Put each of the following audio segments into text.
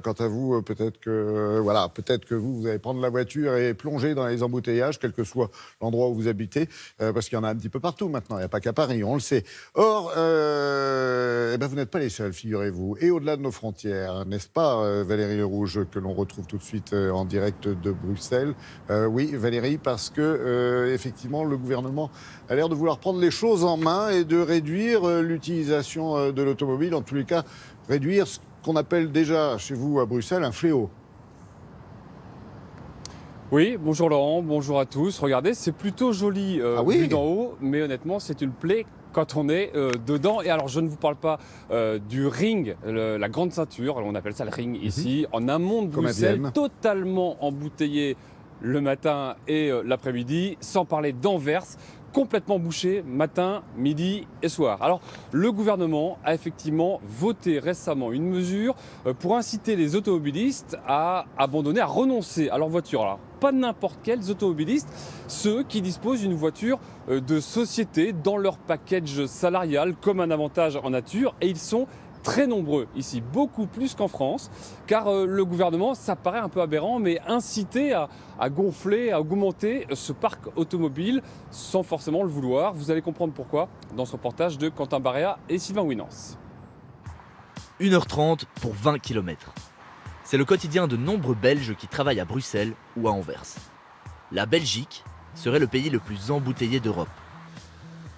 Quant à vous, peut-être que vous allez prendre la voiture et plonger dans les embouteillages, quel que soit l'endroit où vous habitez, parce qu'il y en a un petit peu partout maintenant. Il n'y a pas qu'à Paris, on le sait. Or, vous n'êtes pas les seuls, figurez-vous. Et au-delà de nos frontières, n'est-ce pas, Valérie Rouge, que l'on retrouve tout de suite en direct de Bruxelles. Oui, Valérie, parce que effectivement, le gouvernement a l'air de vouloir prendre les choses en main et de réduire l'utilisation de l'automobile, en tous les cas, réduire ce qu'on appelle déjà chez vous à Bruxelles un fléau. Oui, bonjour Laurent, bonjour à tous. Regardez, c'est plutôt joli vu d'en haut, mais honnêtement, c'est une plaie quand on est dedans. Et alors, je ne vous parle pas du ring, la grande ceinture, on appelle ça le ring ici, en amont de Bruxelles, totalement embouteillé le matin et l'après-midi, sans parler d'Anvers, complètement bouché matin, midi et soir. Alors, le gouvernement a effectivement voté récemment une mesure pour inciter les automobilistes à abandonner, à renoncer à leur voiture. Alors, pas n'importe quels automobilistes, ceux qui disposent d'une voiture de société dans leur package salarial comme un avantage en nature, et ils sont très nombreux ici, beaucoup plus qu'en France, car le gouvernement, ça paraît un peu aberrant, mais incité à gonfler, à augmenter ce parc automobile sans forcément le vouloir. Vous allez comprendre pourquoi dans ce reportage de Quentin Barréa et Sylvain Winans. 1h30 pour 20 km. C'est le quotidien de nombreux Belges qui travaillent à Bruxelles ou à Anvers. La Belgique serait le pays le plus embouteillé d'Europe.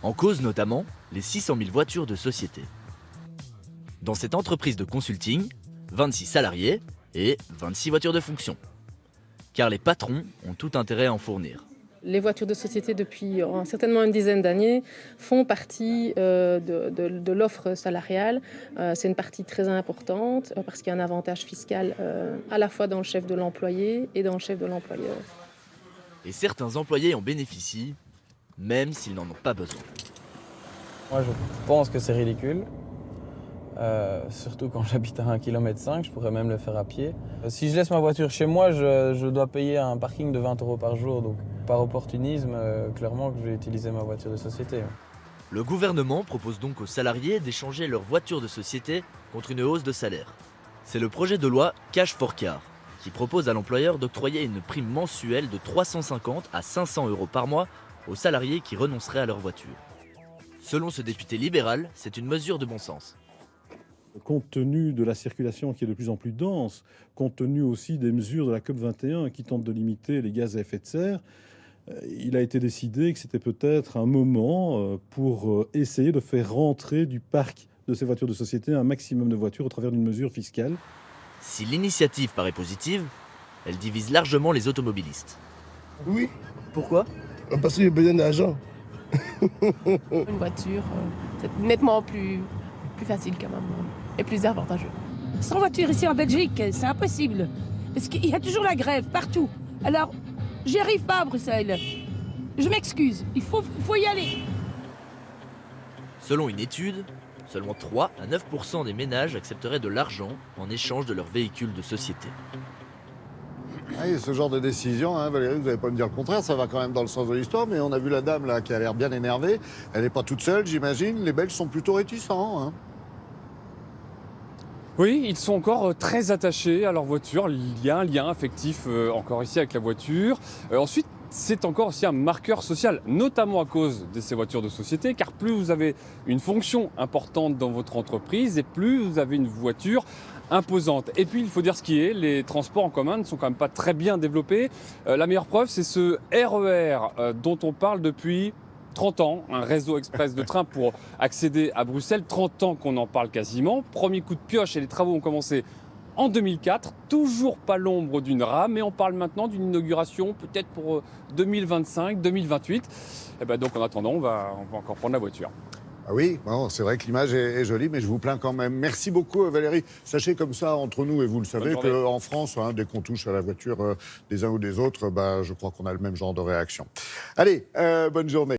En cause notamment les 600 000 voitures de société. Dans cette entreprise de consulting, 26 salariés et 26 voitures de fonction. Car les patrons ont tout intérêt à en fournir. Les voitures de société, depuis certainement une dizaine d'années, font partie de l'offre salariale. C'est une partie très importante parce qu'il y a un avantage fiscal à la fois dans le chef de l'employé et dans le chef de l'employeur. Et certains employés en bénéficient, même s'ils n'en ont pas besoin. Moi, je pense que c'est ridicule. Surtout quand j'habite à 1,5 km, je pourrais même le faire à pied. Si je laisse ma voiture chez moi, je dois payer un parking de 20 € par jour. Donc par opportunisme, clairement que je vais utiliser ma voiture de société. Le gouvernement propose donc aux salariés d'échanger leur voiture de société contre une hausse de salaire. C'est le projet de loi Cash for Car qui propose à l'employeur d'octroyer une prime mensuelle de 350 à 500 € par mois aux salariés qui renonceraient à leur voiture. Selon ce député libéral, c'est une mesure de bon sens. Compte tenu de la circulation qui est de plus en plus dense, compte tenu aussi des mesures de la COP21 qui tentent de limiter les gaz à effet de serre, il a été décidé que c'était peut-être un moment pour essayer de faire rentrer du parc de ces voitures de société un maximum de voitures au travers d'une mesure fiscale. Si l'initiative paraît positive, elle divise largement les automobilistes. Oui. Pourquoi ? Parce qu'il y a besoin d'argent. Une voiture, c'est nettement plus facile quand même et plus avantageux. Sans voiture ici en Belgique, c'est impossible. Parce qu'il y a toujours la grève partout. Alors, j'y arrive pas à Bruxelles. Je m'excuse, il faut y aller. Selon une étude, seulement 3 à 9% des ménages accepteraient de l'argent en échange de leur véhicule de société. Oui, ce genre de décision, Valérie, vous n'allez pas me dire le contraire, ça va quand même dans le sens de l'histoire, mais on a vu la dame là qui a l'air bien énervée. Elle n'est pas toute seule, j'imagine. Les Belges sont plutôt réticents. Oui, ils sont encore très attachés à leur voiture. Il y a un lien affectif encore ici avec la voiture. Ensuite, c'est encore aussi un marqueur social, notamment à cause de ces voitures de société, car plus vous avez une fonction importante dans votre entreprise et plus vous avez une voiture imposante. Et puis, il faut dire ce qui est, les transports en commun ne sont quand même pas très bien développés. La meilleure preuve, c'est ce RER dont on parle depuis 30 ans, un réseau express de train pour accéder à Bruxelles, 30 ans qu'on en parle quasiment. Premier coup de pioche et les travaux ont commencé en 2004, toujours pas l'ombre d'une rame, mais on parle maintenant d'une inauguration peut-être pour 2025, 2028. Et donc en attendant, on va encore prendre la voiture. Ah oui, bon, c'est vrai que l'image est jolie, mais je vous plains quand même. Merci beaucoup Valérie. Sachez comme ça, entre nous, et vous le savez, qu'en France, dès qu'on touche à la voiture des uns ou des autres, je crois qu'on a le même genre de réaction. Allez, bonne journée.